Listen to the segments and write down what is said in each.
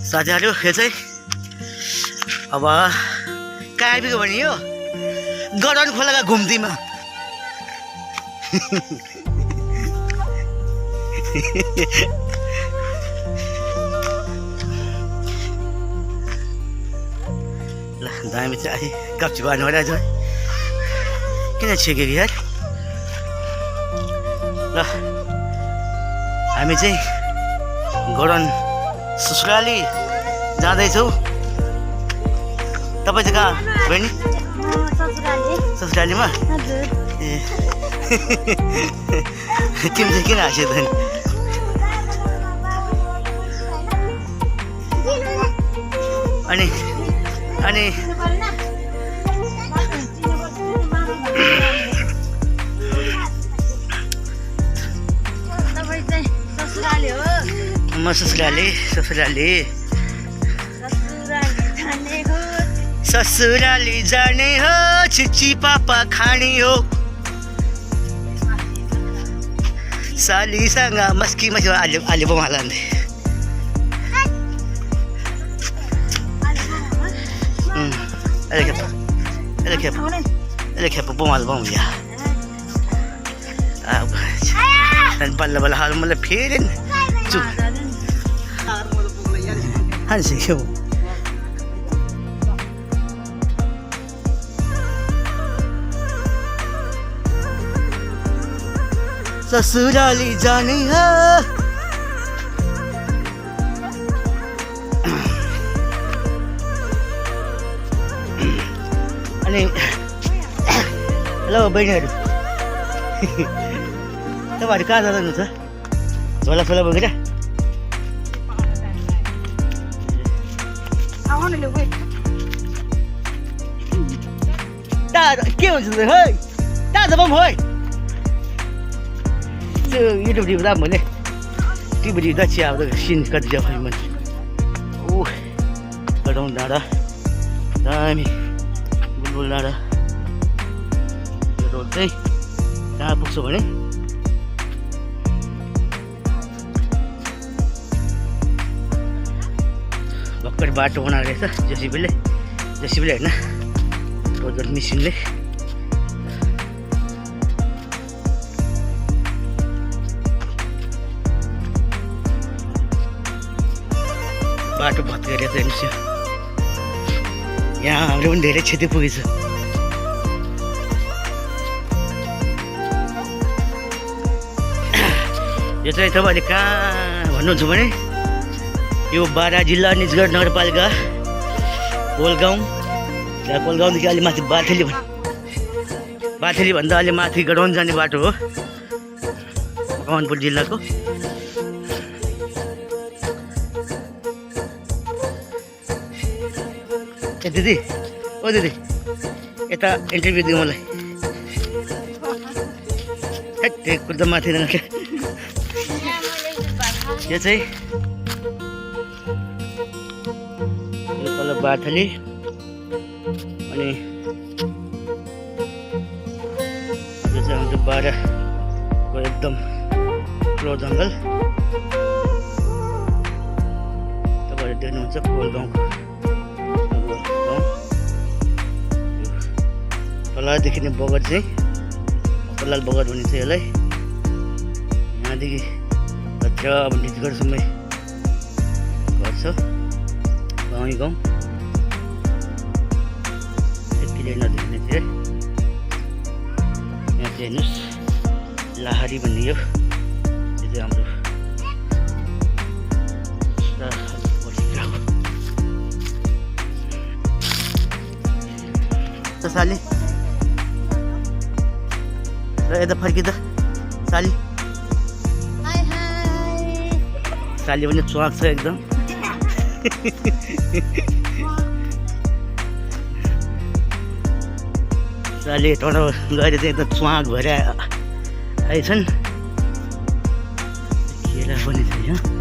साथीहरू यो चाहिँ अब कहाँ आइपुग्यो भने यो गडन खोलाका घुम्तीमा ल दामी चाहिँ गप्ची गर्नु भइरहेछ किन छेकेको यार ल हामी चाहिँ गडन ससुराली जाँदैछौँ तपाईँ चाहिँ कहाँ बहिनी ससुरालीमा ए तिमी चाहिँ किन हाँस्यो त अनि अनि म ससुराली जाने हो चिची पापा खाने हो सालीसँग मस्की आलु बम हाल्दै ele खेप बम हाल्नु या बल्ल बल्ल हाल मलाई फेरि चुप हान्सिक्यो ससुराली जाने हो अनि हेलो बहिनीहरू तपाईँहरू कहाँ जाँदा हुनुहुन्छ झोला सोला बोकेर के हुन्छ त है ताजा बम है त्यो युट्युब टिप्दा मैले टिभी टिप्दा चिया अब सिन कति छ भने मैले ऊ गडौँ डाँडा दामी बुलबुल डाँडा यो रोड चाहिँ कहाँ पुग्छु भने भर्खर बाटो बनाएको रहेछ जेसिबीले होइन रोड मिसिनले बाटो भत्केर चाहिँ हेर्नुहोस् यहाँ हाम्रो पनि धेरै क्षति पुगेछ यो चाहिँ तपाईँले कहाँ भन्नुहुन्छ भने यो बारा जिल्ला निजगढ नगरपालिका कोलगाउँदेखि अलि माथि बाथेली भन्दा अलि माथि गडौन जाने बाटो हो कमानपुर जिल्लाको ए दिदी ओ दिदी यता इन्टरभ्यू दिउँ मलाई हेट कुर्दा माथि यो चाहिँ यो तल बाथली अनि यो चाहिँ हाम्रो बाराको एकदम ठुलो जङ्गल तपाईँहरू देख्नुहुन्छ कोलगाउँको तलदेखि नै बगर चाहिँ कल्लाल बगर भनिन्छ यसलाई यहाँदेखि अझ अब निजगढसम्मै घर छ गाउँ यतिले नदेखिने चाहिँ यहाँ चाहिँ हेर्नुहोस् लाहारी भन्ने यो चाहिँ हाम्रो साली र यता फर्किँदा साली साली पनि चुवाक छ एकदम साली टोटो गएर चाहिँ एकदम चुवाक भएर आएछन् केरा पनि छ यहाँ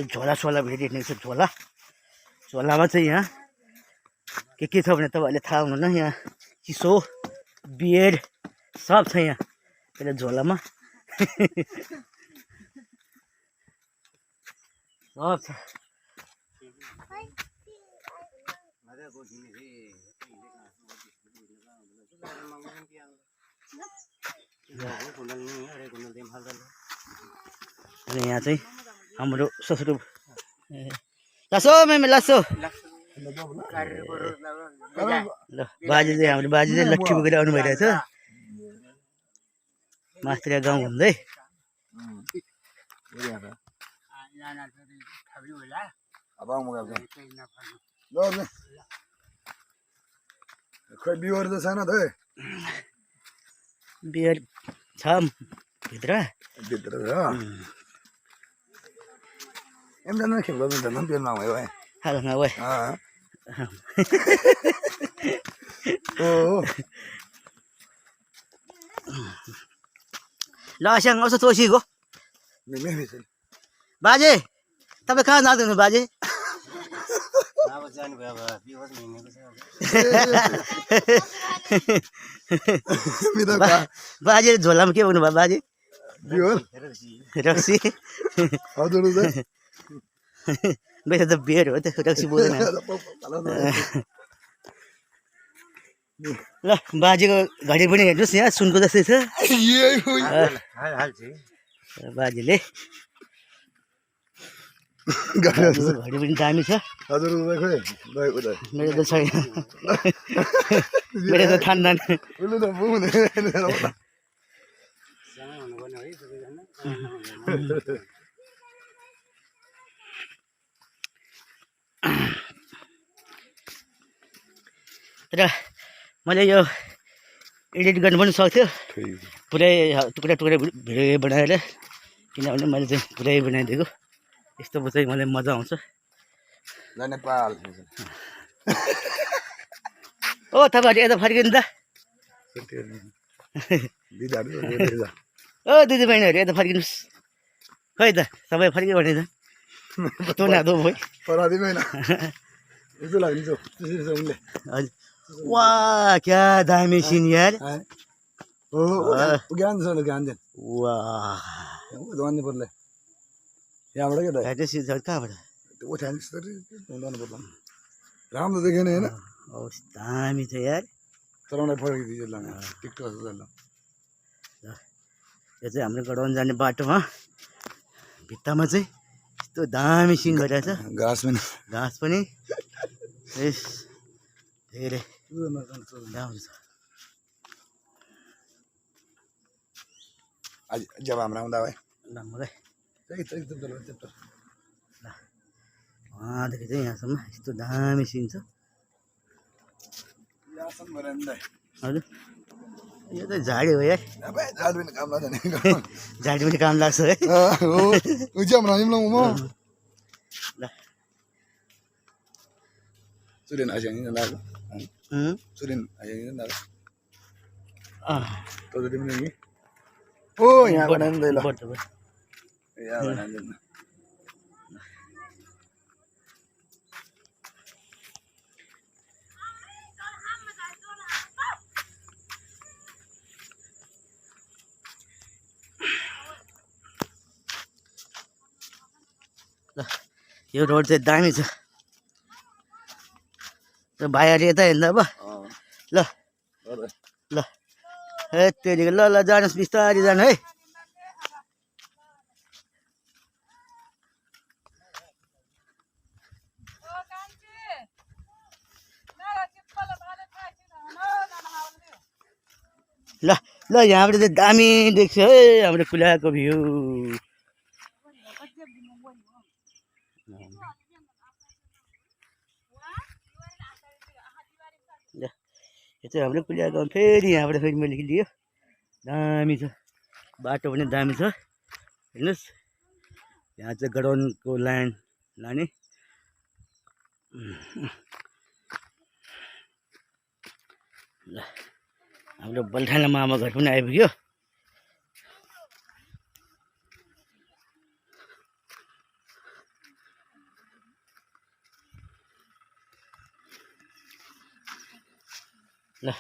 झोला सोला भेटिने छ झोला झोलामा चाहिँ यहाँ के छ भने तपाईँहरूले थाहा हुनुहुन्न यहाँ चिसो बियर सब छ यहाँ त्यसले झोलामा सब छ अनि यहाँ चाहिँ हाम्रो ससुरो लासो मेमे लासो ल बाजे चाहिँ हाम्रो बाजे चाहिँ लट्ठी बोकेर आउनु भइरहेछ मास्तिर गाउँ घुम्दै बियर त छैन त बियर छ भित्र em đang khiểm với mình tiền nào vậy vậy Hello nào ơi ल स्याङ आउँछ तोसीको बाजे तपाईँ कहाँ जाँदैनु बाजे बाजे झोलामा के भन्नु भयो बाजे रक्सी मेरो त बियर हो त रक्सी बोल्दैन ल बाजेको घडी पनि हेर्नुहोस् यहाँ सुनको जस्तै छ बाजेले घडी पनि दामी छ मेरो त छैन मेरो त खानदान तर मैले यो एडिट गर्नु पनि सक्थ्यो पुरै टुक्रा टुक्रा भिडियो बनाएर किनभने मैले चाहिँ पुरै बनाइदिएको यस्तो चाहिँ मलाई मजा आउँछ ओ तपाईँहरू यता फर्किनु त ओ दिदी बहिनीहरू यता फर्किनुहोस् खै त सबै फर्क्यो भने त तँ नादो भयो हजुर वाह क्या दामी सिन यार ज्ञान छ ज्ञान देन वाह दोन पर्ले यहाँबाट के हेर्दै सिन कहाँबाट राम्रो देखेन होइन दामी छ यार चलाउन फर्किदियो टिकटक यो चाहिँ हाम्रो गडाउन जाने बाटोमा भित्तामा चाहिँ यस्तो दामी सिन गरिरहेछ घाँस पनि यस धेरै राम्रो छ जब हाम्रो आउँदा है राम्रो उहाँदेखि चाहिँ यहाँसम्म यस्तो दामी सिन छ हजुर यो त झाडी हो यार झाडी पनि काम लाग्छ है ल Surin aja ini ndak. Surin aja ini ndak. Tahu tadi mana ini? Oh, यहाँ बनाउँदै ल. यहाँ बनाउँदैन. ल यो रोड चाहिँ दामी छ भाइहरू यता हिँड्दा अब ल ल ए त्यहाँदेखि ल ल जानुहोस् बिस्तारै जानु है ल ल यहाँबाट चाहिँ दामी देख्छ है हाम्रो खुलाको भ्यू यो चाहिँ हाम्रो कुलिया गाउँ फेरि यहाँबाट फेरि मैले लियो दामी छ बाटो पनि दामी छ हेर्नुहोस् यहाँ चाहिँ गडाउनको लाइन लाने ल हाम्रो बल्ठाना मामा घर पनि आइपुग्यो ल